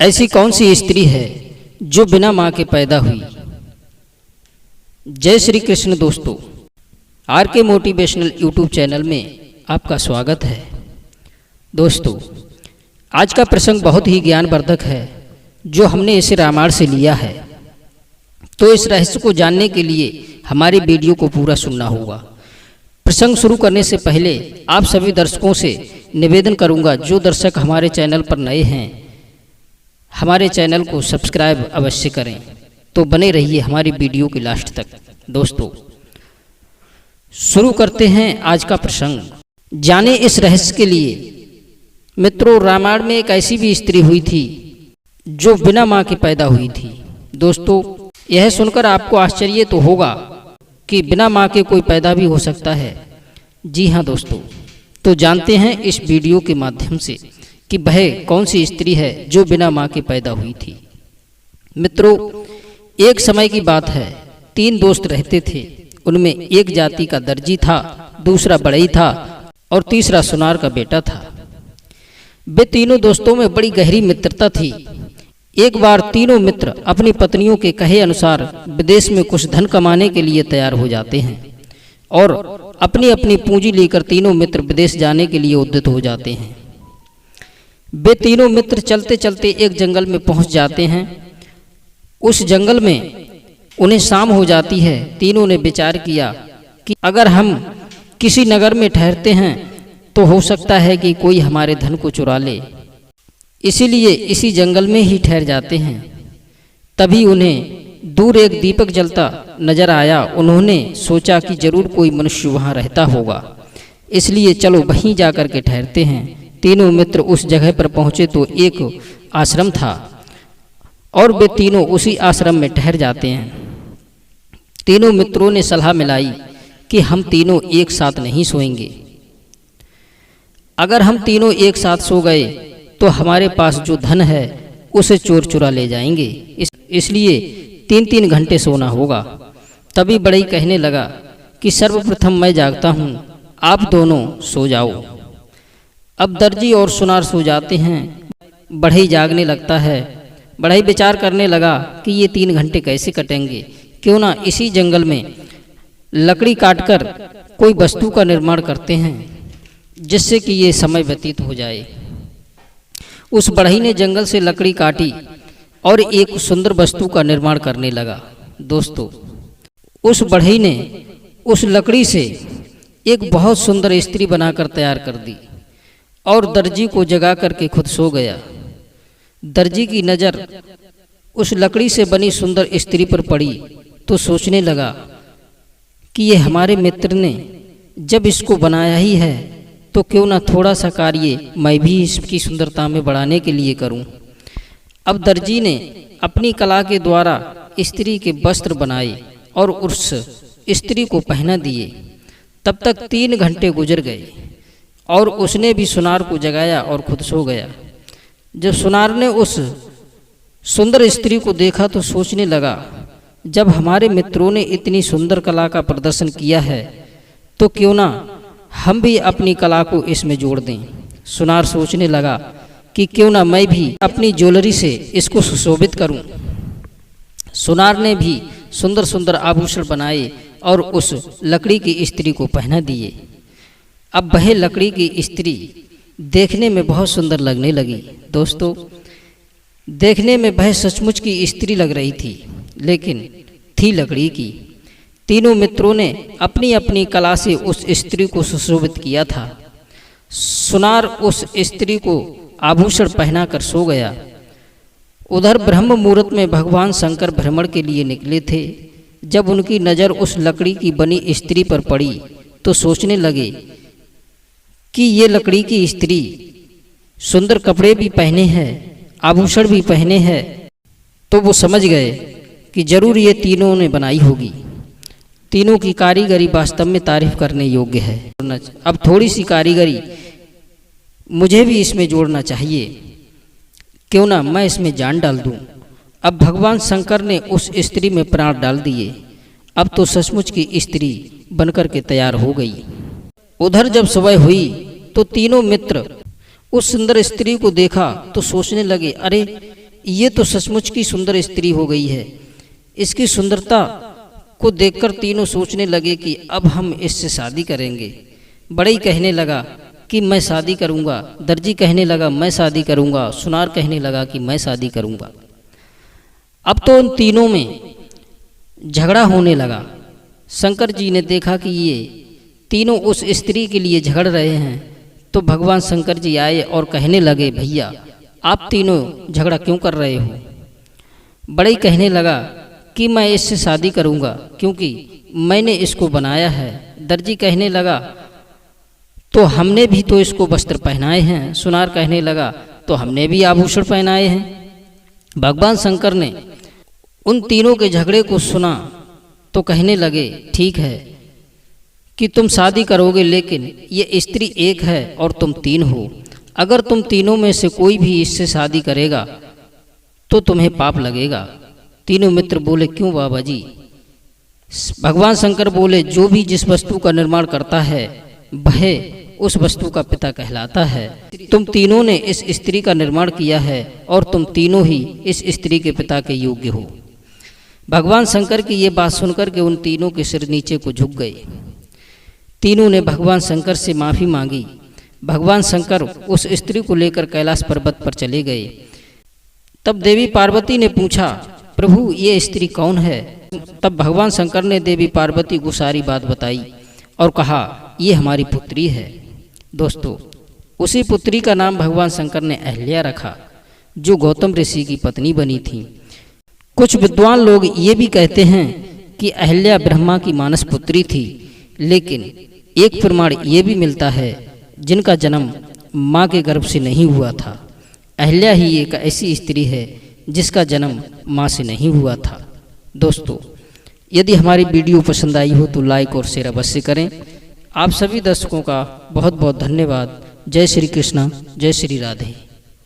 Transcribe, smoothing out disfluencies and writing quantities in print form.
ऐसी कौन सी स्त्री है जो बिना माँ के पैदा हुई। जय श्री कृष्ण दोस्तों, आर के मोटिवेशनल यूट्यूब चैनल में आपका स्वागत है। दोस्तों, आज का प्रसंग बहुत ही ज्ञानवर्धक है जो हमने इसे रामायण से लिया है। तो इस रहस्य को जानने के लिए हमारे वीडियो को पूरा सुनना होगा। प्रसंग शुरू करने से पहले आप सभी दर्शकों से निवेदन करूंगा, जो दर्शक हमारे चैनल पर नए हैं हमारे चैनल को सब्सक्राइब अवश्य करें। तो बने रहिए हमारी वीडियो के लास्ट तक। दोस्तों, शुरू करते हैं आज का प्रसंग। जाने इस रहस्य के लिए। मित्रों, रामायण में एक ऐसी भी स्त्री हुई थी जो बिना माँ के पैदा हुई थी। दोस्तों, यह सुनकर आपको आश्चर्य तो होगा कि बिना माँ के कोई पैदा भी हो सकता है। जी हाँ दोस्तों, तो जानते हैं इस वीडियो के माध्यम से कि वह कौन सी स्त्री है जो बिना माँ के पैदा हुई थी। मित्रों, एक समय की बात है, 3 दोस्त रहते थे। उनमें एक जाति का दर्जी था, दूसरा बढ़ई था और तीसरा सुनार का बेटा था। वे तीनों दोस्तों में बड़ी गहरी मित्रता थी। एक बार तीनों मित्र अपनी पत्नियों के कहे अनुसार विदेश में कुछ धन कमाने के लिए तैयार हो जाते हैं और अपनी अपनी पूंजी लेकर तीनों मित्र विदेश जाने के लिए उद्यत हो जाते हैं। वे तीनों मित्र चलते चलते एक जंगल में पहुंच जाते हैं। उस जंगल में उन्हें शाम हो जाती है। तीनों ने विचार किया कि अगर हम किसी नगर में ठहरते हैं तो हो सकता है कि कोई हमारे धन को चुरा ले, इसीलिए इसी जंगल में ही ठहर जाते हैं। तभी उन्हें दूर एक दीपक जलता नजर आया। उन्होंने सोचा कि जरूर कोई मनुष्य वहाँ रहता होगा, इसलिए चलो वहीं जाकर के ठहरते हैं। तीनों मित्र उस जगह पर पहुँचे तो एक आश्रम था और वे तीनों उसी आश्रम में ठहर जाते हैं। तीनों मित्रों ने सलाह मिलाई कि हम तीनों एक साथ नहीं सोएंगे। अगर हम तीनों एक साथ सो गए तो हमारे पास जो धन है उसे चोर चुरा ले जाएंगे, इसलिए 3-3 घंटे सोना होगा। तभी बढ़ई कहने लगा कि सर्वप्रथम मैं जागता हूँ, आप दोनों सो जाओ। अब दर्जी और सुनार सो जाते हैं। बढ़ई जागने लगता है। बढ़ई विचार करने लगा कि ये 3 घंटे कैसे कटेंगे, क्यों ना इसी जंगल में लकड़ी काटकर कोई वस्तु का निर्माण करते हैं जिससे कि ये समय व्यतीत हो जाए। उस बढ़ई ने जंगल से लकड़ी काटी और एक सुंदर वस्तु का निर्माण करने लगा। दोस्तों, उस बढ़ई ने उस लकड़ी से एक बहुत सुंदर स्त्री बनाकर तैयार कर दी और दर्जी को जगा करके खुद सो गया। दर्जी की नज़र उस लकड़ी से बनी सुंदर स्त्री पर पड़ी तो सोचने लगा कि ये हमारे मित्र ने जब इसको बनाया ही है तो क्यों ना थोड़ा सा कार्य मैं भी इसकी सुंदरता में बढ़ाने के लिए करूं। अब दर्जी ने अपनी कला के द्वारा स्त्री के वस्त्र बनाए और उस स्त्री को पहना दिए। तब तक 3 घंटे गुजर गए और उसने भी सुनार को जगाया और खुद सो गया। जब सुनार ने उस सुंदर स्त्री को देखा तो सोचने लगा, जब हमारे मित्रों ने इतनी सुंदर कला का प्रदर्शन किया है तो क्यों ना हम भी अपनी कला को इसमें जोड़ दें। सुनार सोचने लगा कि क्यों ना मैं भी अपनी ज्वेलरी से इसको सुशोभित करूं। सुनार ने भी सुंदर सुंदर आभूषण बनाए और उस लकड़ी की स्त्री को पहना दिए। अब वह लकड़ी की स्त्री देखने में बहुत सुंदर लगने लगी। दोस्तों, देखने में वह सचमुच की स्त्री लग रही थी, लेकिन थी लकड़ी की। तीनों मित्रों ने अपनी अपनी कला से उस स्त्री को सुशोभित किया था। सुनार उस स्त्री को आभूषण पहनाकर सो गया। उधर ब्रह्म मुहूर्त में भगवान शंकर भ्रमण के लिए निकले थे। जब उनकी नज़र उस लकड़ी की बनी स्त्री पर पड़ी तो सोचने लगे कि ये लकड़ी की स्त्री सुंदर कपड़े भी पहने हैं, आभूषण भी पहने हैं, तो वो समझ गए कि जरूर ये तीनों ने बनाई होगी। तीनों की कारीगरी वास्तव में तारीफ करने योग्य है। अब थोड़ी सी कारीगरी मुझे भी इसमें जोड़ना चाहिए, क्यों ना मैं इसमें जान डाल दूं। अब भगवान शंकर ने उस स्त्री में प्राण डाल दिए। अब तो सचमुच की स्त्री बनकर के तैयार हो गई। उधर जब सुबह हुई तो तीनों मित्र उस सुंदर स्त्री को देखा तो सोचने लगे, अरे ये तो सचमुच की सुंदर स्त्री हो गई है। इसकी सुंदरता को देखकर तीनों सोचने लगे कि अब हम इससे शादी करेंगे। बड़ई कहने लगा कि मैं शादी करूंगा, दर्जी कहने लगा मैं शादी करूंगा, सुनार कहने लगा कि मैं शादी करूंगा। अब तो उन तीनों में झगड़ा होने लगा। शंकर जी ने देखा कि ये तीनों उस स्त्री के लिए झगड़ रहे हैं, तो भगवान शंकर जी आए और कहने लगे, भैया आप तीनों झगड़ा क्यों कर रहे हो? बड़ई कहने लगा कि मैं इससे शादी करूंगा क्योंकि मैंने इसको बनाया है। दर्जी कहने लगा तो हमने भी तो इसको वस्त्र पहनाए हैं। सुनार कहने लगा तो हमने भी आभूषण पहनाए हैं। भगवान शंकर ने उन तीनों के झगड़े को सुना तो कहने लगे, ठीक है कि तुम शादी करोगे, लेकिन ये स्त्री एक है और तुम तीन हो। अगर तुम तीनों में से कोई भी इससे शादी करेगा तो तुम्हें पाप लगेगा। तीनों मित्र बोले, क्यों बाबा जी? भगवान शंकर बोले, जो भी जिस वस्तु का निर्माण करता है वह उस वस्तु का पिता कहलाता है। तुम तीनों ने इस स्त्री का निर्माण किया है और तुम तीनों ही इस स्त्री के पिता के योग्य हो। भगवान शंकर की ये बात सुनकर के उन तीनों के सिर नीचे को झुक गए। तीनों ने भगवान शंकर से माफ़ी मांगी। भगवान शंकर उस स्त्री को लेकर कैलाश पर्वत पर चले गए। तब देवी पार्वती ने पूछा, प्रभु ये स्त्री कौन है? तब भगवान शंकर ने देवी पार्वती को सारी बात बताई और कहा, ये हमारी पुत्री है। दोस्तों, उसी पुत्री का नाम भगवान शंकर ने अहल्या रखा, जो गौतम ऋषि की पत्नी बनी थी। कुछ विद्वान लोग ये भी कहते हैं कि अहल्या ब्रह्मा की मानस पुत्री थी, लेकिन एक प्रमाण ये भी मिलता है जिनका जन्म माँ के गर्भ से नहीं हुआ था। अहल्या ही एक ऐसी स्त्री है जिसका जन्म माँ से नहीं हुआ था। दोस्तों, यदि हमारी वीडियो पसंद आई हो तो लाइक और शेयर अवश्य करें। आप सभी दर्शकों का बहुत बहुत धन्यवाद। जय श्री कृष्णा, जय श्री राधे।